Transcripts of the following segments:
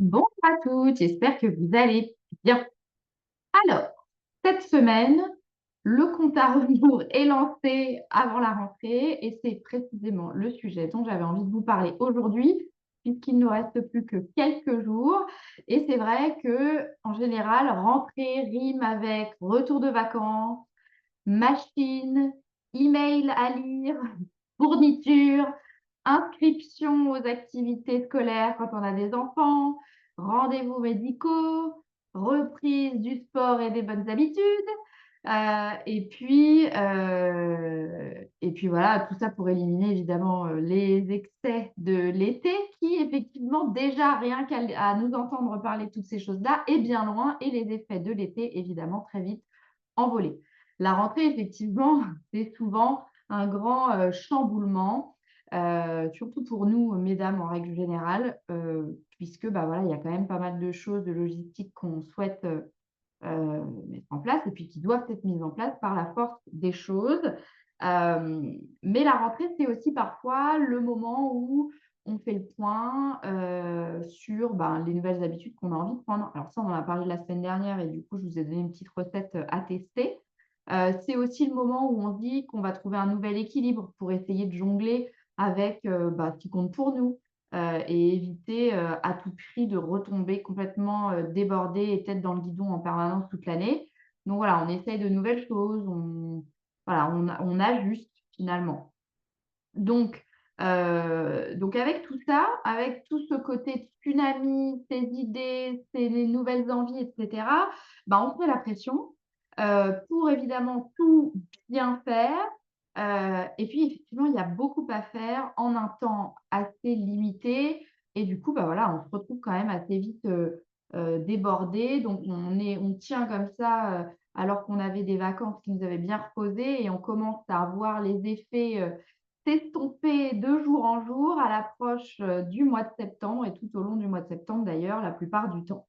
Bonjour à toutes, j'espère que vous allez bien. Alors, cette semaine, le compte à rebours est lancé avant la rentrée et c'est précisément le sujet dont j'avais envie de vous parler aujourd'hui, puisqu'il ne nous reste plus que quelques jours. Et c'est vrai que, en général, rentrée rime avec retour de vacances, machine, email à lire, fourniture, inscription aux activités scolaires quand on a des enfants, rendez-vous médicaux, reprise du sport et des bonnes habitudes. Et puis voilà, tout ça pour éliminer évidemment les excès de l'été qui, effectivement, déjà rien qu'à nous entendre parler de toutes ces choses-là, est bien loin et les effets de l'été, évidemment, très vite envolés. La rentrée, effectivement, c'est souvent un grand chamboulement, surtout pour nous, mesdames, en règle générale, puisque, bah, voilà, il y a quand même pas mal de choses de logistique qu'on souhaite, mettre en place et puis qui doivent être mises en place par la force des choses. Mais la rentrée, c'est aussi parfois le moment où on fait le point, sur, ben, les nouvelles habitudes qu'on a envie de prendre. Alors ça, on en a parlé la semaine dernière et du coup, je vous ai donné une petite recette, à tester. C'est aussi le moment où on se dit qu'on va trouver un nouvel équilibre pour essayer de jongler avec, bah, ce qui compte pour nous, et éviter, à tout prix de retomber complètement, débordé et tête dans le guidon en permanence toute l'année. Donc voilà, on essaye de nouvelles choses, on ajuste finalement. Donc avec tout ça, avec tout ce côté tsunami, ces idées, ces les nouvelles envies et cetera, bah, on se met la pression, pour évidemment tout bien faire, et puis effectivement, il y a beaucoup à faire en un temps assez limité et du coup, bah, voilà, on se retrouve quand même assez vite, débordés. Donc on tient comme ça, alors qu'on avait des vacances qui nous avaient bien reposés et on commence à voir les effets, s'estomper de jour en jour à l'approche, du mois de septembre et tout au long du mois de septembre d'ailleurs, la plupart du temps.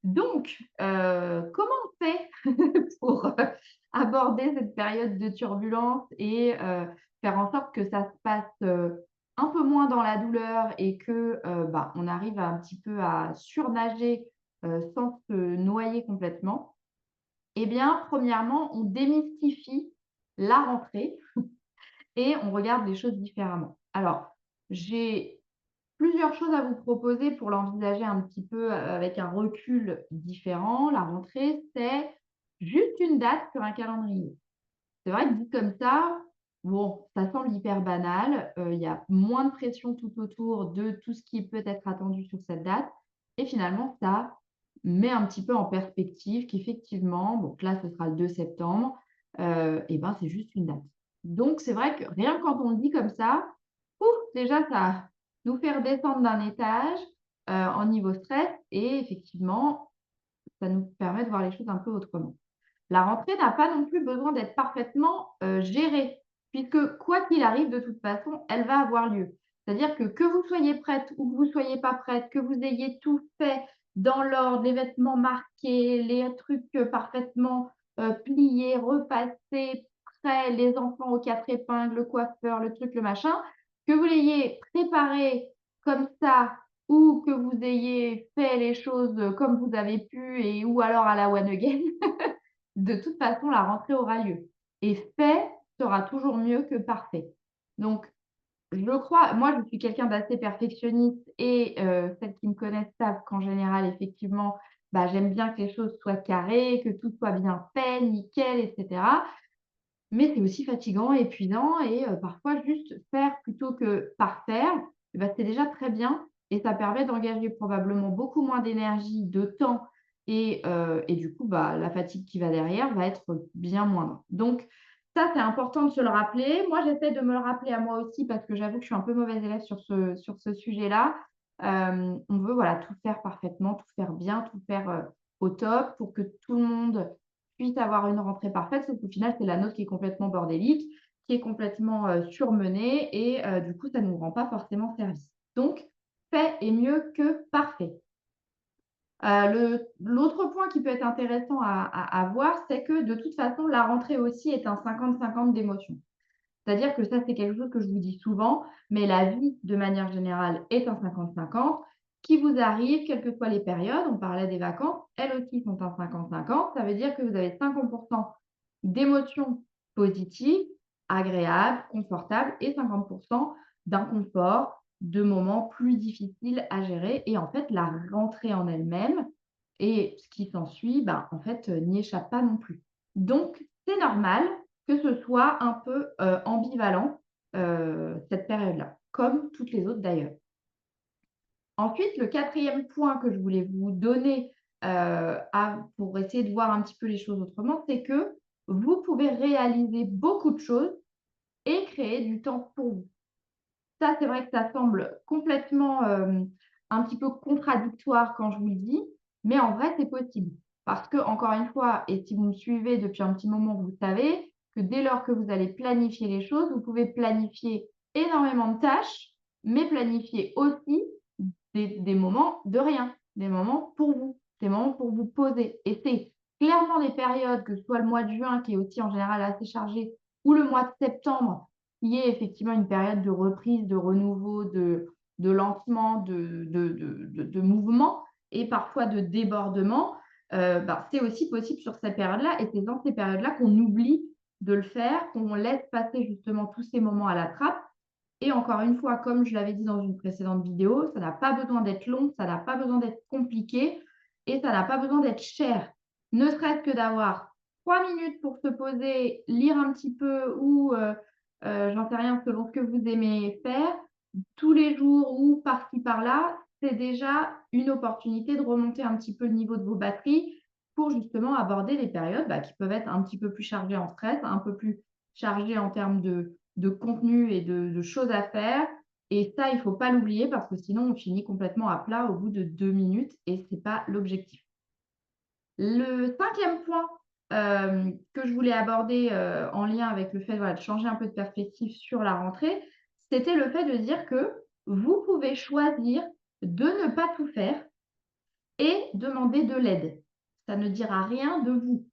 Donc, comment on fait pour, aborder cette période de turbulence et faire en sorte que ça se passe, un peu moins dans la douleur et que, bah, on arrive un petit peu à surnager, sans se noyer complètement? Eh bien, premièrement, on démystifie la rentrée et on regarde les choses différemment. Alors, j'ai plusieurs choses à vous proposer pour l'envisager un petit peu, avec un recul différent. La rentrée, c'est juste une date sur un calendrier. C'est vrai que dit comme ça, bon, ça semble hyper banal, il y a moins de pression tout autour de tout ce qui peut être attendu sur cette date et finalement ça met un petit peu en perspective qu'effectivement, donc là, ce sera le 2 septembre, et ben, c'est juste une date. Donc c'est vrai que rien que quand on le dit comme ça, ouf, déjà ça nous fait redescendre d'un étage, en niveau stress et effectivement, ça nous permet de voir les choses un peu autrement. La rentrée n'a pas non plus besoin d'être parfaitement, gérée, puisque quoi qu'il arrive, de toute façon, elle va avoir lieu. C'est-à-dire que vous soyez prête ou que vous soyez pas prête, que vous ayez tout fait dans l'ordre, les vêtements marqués, les trucs, parfaitement, pliés, repassés, prêts, les enfants aux 4 épingles, le coiffeur, le truc, le machin, que vous l'ayez préparé comme ça ou que vous ayez fait les choses, comme vous avez pu et ou alors à la one again. De toute façon, la rentrée aura lieu et fait sera toujours mieux que parfait. Donc je crois moi, je suis quelqu'un d'assez perfectionniste et celles qui me connaissent savent qu'en général, effectivement, bah, j'aime bien que les choses soient carrées, que tout soit bien fait, nickel et cetera. Mais c'est aussi fatigant, épuisant et parfois juste faire plutôt que parfaire, et bah, c'est déjà très bien et ça permet d'engager probablement beaucoup moins d'énergie, de temps et du coup, bah, la fatigue qui va derrière va être bien moindre. Donc ça, c'est important de se le rappeler. Moi, j'essaie de me le rappeler à moi aussi parce que j'avoue que je suis un peu mauvaise élève sur ce sujet-là. On veut, voilà, tout faire parfaitement, tout faire bien, tout faire, au top pour que tout le monde puisse avoir une rentrée parfaite, sauf qu'au final, c'est la nôtre qui est complètement bordélique, qui est complètement, surmenée et du coup, ça ne nous rend pas forcément service. Donc, fait est mieux que parfait. L'autre point qui peut être intéressant à voir, c'est que de toute façon, la rentrée aussi est un 50-50 d'émotions. C'est-à-dire que ça, c'est quelque chose que je vous dis souvent, mais la vie, de manière générale, est un 50-50. qui vous arrive, quelles que soient les périodes. On parlait des vacances, elles aussi sont un 50-50. Ça veut dire que vous avez 50 d'émotions positives, agréables, confortables et 50 d'inconfort, de moments plus difficiles à gérer. Et en fait, la rentrée en elle-même et ce qui s'ensuit, ben, en fait, n'y échappe pas non plus. Donc, c'est normal que ce soit un peu, ambivalent, cette période-là, comme toutes les autres d'ailleurs. Ensuite, le quatrième point que je voulais vous donner, pour essayer de voir un petit peu les choses autrement, c'est que vous pouvez réaliser beaucoup de choses et créer du temps pour vous. Ça, c'est vrai que ça semble complètement, un petit peu contradictoire quand je vous le dis, mais en vrai, c'est possible. Parce que encore une fois, et si vous me suivez depuis un petit moment, vous savez que dès lors que vous allez planifier les choses, vous pouvez planifier énormément de tâches, mais planifier aussi des moments de rien, des moments pour vous, des moments pour vous poser. Et c'est clairement des périodes, que ce soit le mois de juin qui est aussi en général assez chargé, ou le mois de septembre, qui est effectivement une période de reprise, de renouveau, de lancement, de mouvement et parfois de débordement. Ben, c'est aussi possible sur cette période-là et c'est dans ces périodes-là qu'on oublie de le faire, qu'on laisse passer justement tous ces moments à la trappe et encore une fois, comme je l'avais dit dans une précédente vidéo, ça n'a pas besoin d'être long, ça n'a pas besoin d'être compliqué et ça n'a pas besoin d'être cher. Ne serait-ce que d'avoir 3 minutes pour se poser, lire un petit peu ou, j'en sais rien, selon ce que vous aimez faire, tous les jours ou par-ci par-là, c'est déjà une opportunité de remonter un petit peu le niveau de vos batteries pour justement aborder les périodes, bah, qui peuvent être un petit peu plus chargées en stress, un peu plus chargées en termes de contenu et de choses à faire. Et ça, il ne faut pas l'oublier parce que sinon, on finit complètement à plat au bout de 2 minutes et ce n'est pas l'objectif. Le cinquième point, que je voulais aborder, en lien avec le fait, voilà, de changer un peu de perspective sur la rentrée, c'était le fait de dire que vous pouvez choisir de ne pas tout faire et demander de l'aide. Ça ne dira rien de vous.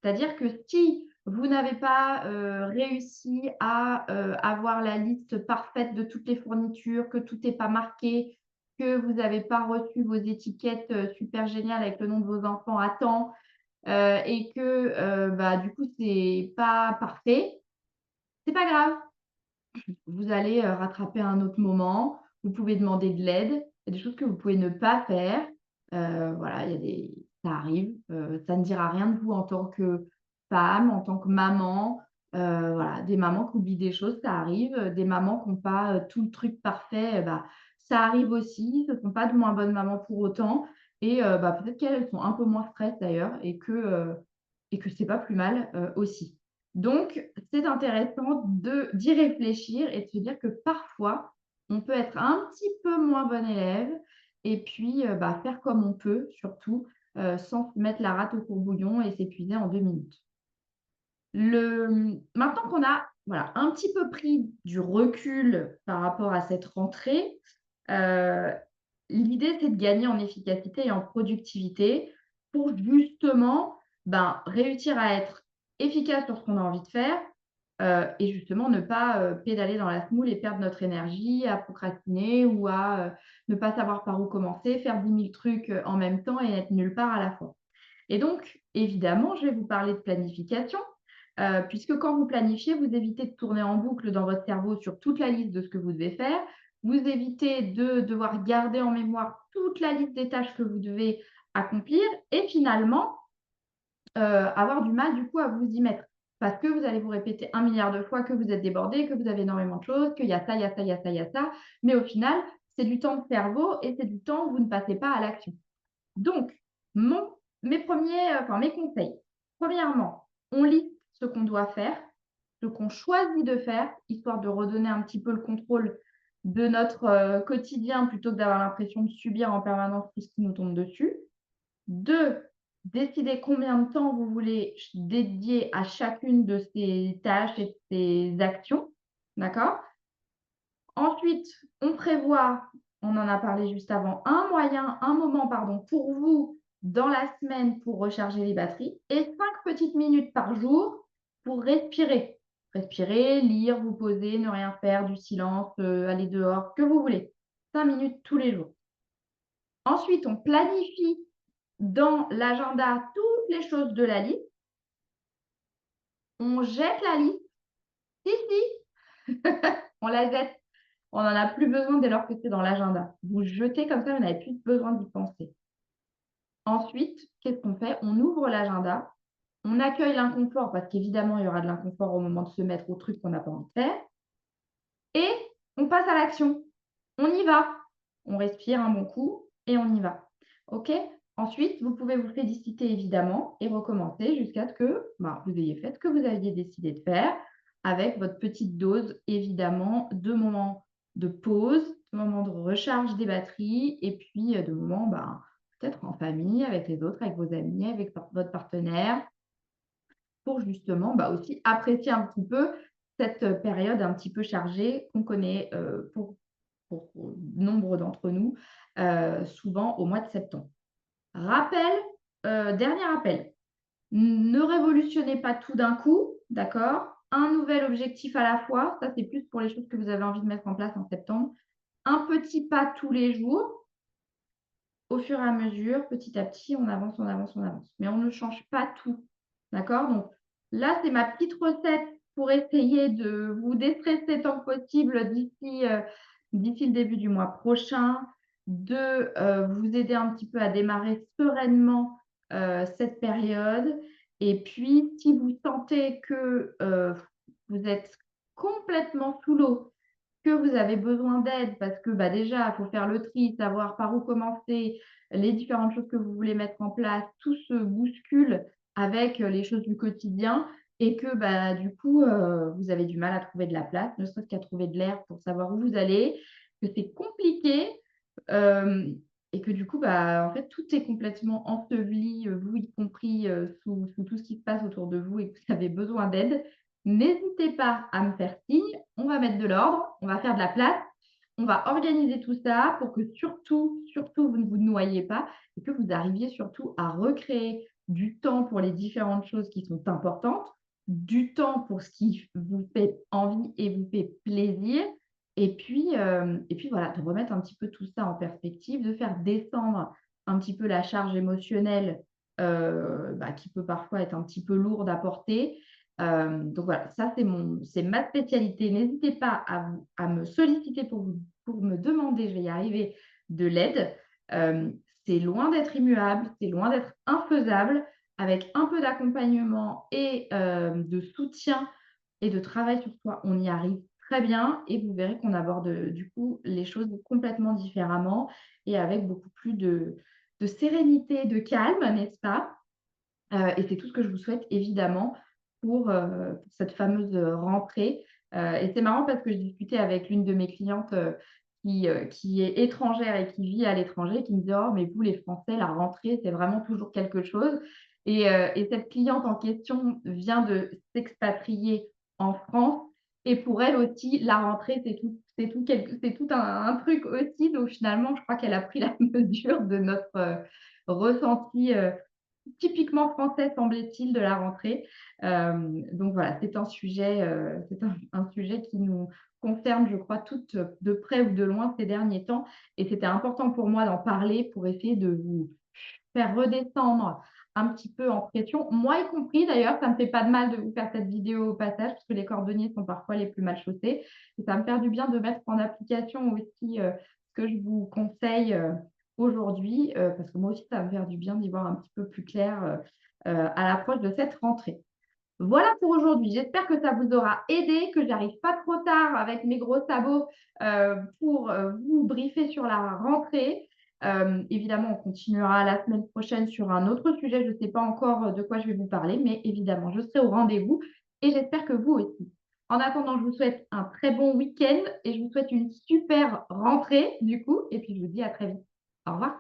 C'est-à-dire que si vous n'avez pas, réussi à, avoir la liste parfaite de toutes les fournitures, que tout n'est pas marqué, que vous n'avez pas reçu vos étiquettes, super géniales avec le nom de vos enfants à temps, et que, bah, du coup, c'est pas parfait, c'est pas grave. Vous allez, rattraper un autre moment. Vous pouvez demander de l'aide. Il y a des choses que vous pouvez ne pas faire. Voilà, il y a des ça arrive, ça ne dira rien de vous en tant que femme, en tant que maman. Voilà, des mamans qui oublient des choses, ça arrive. Des mamans qui ont pas, tout le truc parfait, bah, ça arrive aussi. Ce ne sont pas de moins bonnes mamans pour autant et bah, peut-être qu'elles sont un peu moins stress d'ailleurs et que c'est pas plus mal, aussi. Donc, c'est intéressant d'y réfléchir et de se dire que parfois, on peut être un petit peu moins bon élève et puis, bah, faire comme on peut surtout, sans se mettre la rate au courbouillon et s'épuiser en 2 minutes. Maintenant qu'on a, voilà, un petit peu pris du recul par rapport à cette rentrée, heu, l'idée, c'est de gagner en efficacité et en productivité pour justement, ben, réussir à être efficace sur ce qu'on a envie de faire, et justement ne pas, pédaler dans la semoule et perdre notre énergie à procrastiner ou à, ne pas savoir par où commencer, faire 10 000 trucs, en même temps et être nulle part à la fois. Et donc, évidemment, je vais vous parler de planification, puisque quand vous planifiez, vous évitez de tourner en boucle dans votre cerveau sur toute la liste de ce que vous devez faire. Vous évitez de devoir garder en mémoire toute la liste des tâches que vous devez accomplir et finalement, avoir du mal du coup à vous y mettre. Parce que vous allez vous répéter 1 milliard de fois que vous êtes débordé, que vous avez énormément de choses, qu'il y a ça, il y a ça, il y a ça, il y a ça. Mais au final, c'est du temps de cerveau et c'est du temps où vous ne passez pas à l'action. Donc, mes conseils. Premièrement, on liste ce qu'on doit faire, ce qu'on choisit de faire, histoire de redonner un petit peu le contrôle de notre, quotidien plutôt que d'avoir l'impression de subir en permanence tout ce qui nous tombe dessus. 2, décider combien de temps vous voulez dédier à chacune de ces tâches et de ces actions, d'accord? Ensuite, on prévoit, on en a parlé juste avant, un moment pardon, pour vous dans la semaine pour recharger les batteries et 5 petites minutes par jour pour respirer. Respirer, lire, vous poser, ne rien faire, du silence, aller dehors, que vous voulez. 5 minutes tous les jours. Ensuite, on planifie dans l'agenda toutes les choses de la liste. On jette la liste. Si, si, on la jette. On n'en a plus besoin dès lors que c'est dans l'agenda. Vous jetez comme ça, vous n'avez plus besoin d'y penser. Ensuite, qu'est-ce qu'on fait? On ouvre l'agenda, on accueille l'inconfort parce qu'évidemment, il y aura de l'inconfort au moment de se mettre au truc qu'on n'a pas envie de faire et on passe à l'action. On y va. On respire un bon coup et on y va. OK? Ensuite, vous pouvez vous féliciter évidemment et recommencer jusqu'à ce que, vous ayez fait ce que vous aviez décidé de faire avec votre petite dose évidemment de moments de pause, de moments de recharge des batteries et puis, de moments, peut-être en famille, avec les autres, avec vos amis, avec votre partenaire pour justement, aussi apprécier un petit peu cette, période un petit peu chargée qu'on connaît, pour nombre d'entre nous, souvent au mois de septembre. Rappel, dernier rappel, ne révolutionnez pas tout d'un coup, d'accord? Un nouvel objectif à la fois, ça c'est plus pour les choses que vous avez envie de mettre en place en septembre. Un petit pas tous les jours, au fur et à mesure, petit à petit, on avance, on avance, on avance. Mais on ne change pas tout, d'accord? Donc là, c'est ma petite recette pour essayer de vous déstresser tant que possible d'ici le début du mois prochain, de, vous aider un petit peu à démarrer sereinement, cette période et puis si vous sentez que, vous êtes complètement sous l'eau, que vous avez besoin d'aide parce que, déjà, il faut faire le tri, savoir par où commencer, les différentes choses que vous voulez mettre en place, tout se bouscule avec, les choses du quotidien et que, du coup, vous avez du mal à trouver de la place, ne serait-ce qu'à trouver de l'air pour savoir où vous allez, que c'est compliqué, hem et que du coup, en fait, tout est complètement enseveli, vous y compris, sous tout ce qui se passe autour de vous et que vous avez besoin d'aide. N'hésitez pas à me faire signe, on va mettre de l'ordre, on va faire de la place, on va organiser tout ça pour que surtout, surtout, vous ne vous noyez pas et que vous arriviez surtout à recréer du temps pour les différentes choses qui sont importantes, du temps pour ce qui vous fait envie et vous fait plaisir et puis voilà, de remettre un petit peu tout ça en perspective, de faire descendre un petit peu la charge émotionnelle, qui peut parfois être un petit peu lourde à porter. Donc voilà, ça c'est ma spécialité. N'hésitez pas à me solliciter pour me demander, je vais y arriver, de l'aide. Hem, c'est loin d'être immuable, c'est loin d'être infaisable. Avec un peu d'accompagnement et de soutien et de travail sur soi, on y arrive très bien et vous verrez qu'on aborde, du coup, les choses complètement différemment et avec beaucoup plus de sérénité, de calme, n'est-ce pas? Et c'est tout ce que je vous souhaite évidemment pour cette fameuse, rentrée. Et c'est marrant parce que je discutais avec l'une de mes clientes, qui est étrangère et qui vit à l'étranger, qui me disait: «Oh mais vous les Français, la rentrée, c'est vraiment toujours quelque chose» et cette cliente en question vient de s'expatrier en France et pour elle aussi, la rentrée, c'est tout un truc aussi. Donc finalement, je crois qu'elle a pris la mesure de notre, ressenti, typiquement français, semblait-il, de la rentrée. Donc voilà, c'est un sujet qui nous concerne, je crois, toutes, de près ou de loin ces derniers temps et c'était important pour moi d'en parler pour essayer de vous faire redescendre un petit peu en pression, moi y compris d'ailleurs, ça me fait pas de mal de vous faire cette vidéo au passage, parce que les cordonniers sont parfois les plus mal chaussés et ça me fait du bien de mettre en application aussi, ce que je vous conseille, aujourd'hui, parce que moi aussi ça va me faire du bien d'y voir un petit peu plus clair, à l'approche de cette rentrée. Voilà pour aujourd'hui. J'espère que ça vous aura aidé, que j'arrive pas trop tard avec mes gros sabots, pour, vous briefer sur la rentrée. Évidemment, on continuera la semaine prochaine sur un autre sujet. Je ne sais pas encore, de quoi je vais vous parler, mais évidemment, je serai au rendez-vous et j'espère que vous aussi. En attendant, je vous souhaite un très bon week-end et je vous souhaite une super rentrée du coup et puis je vous dis à très vite. Au revoir.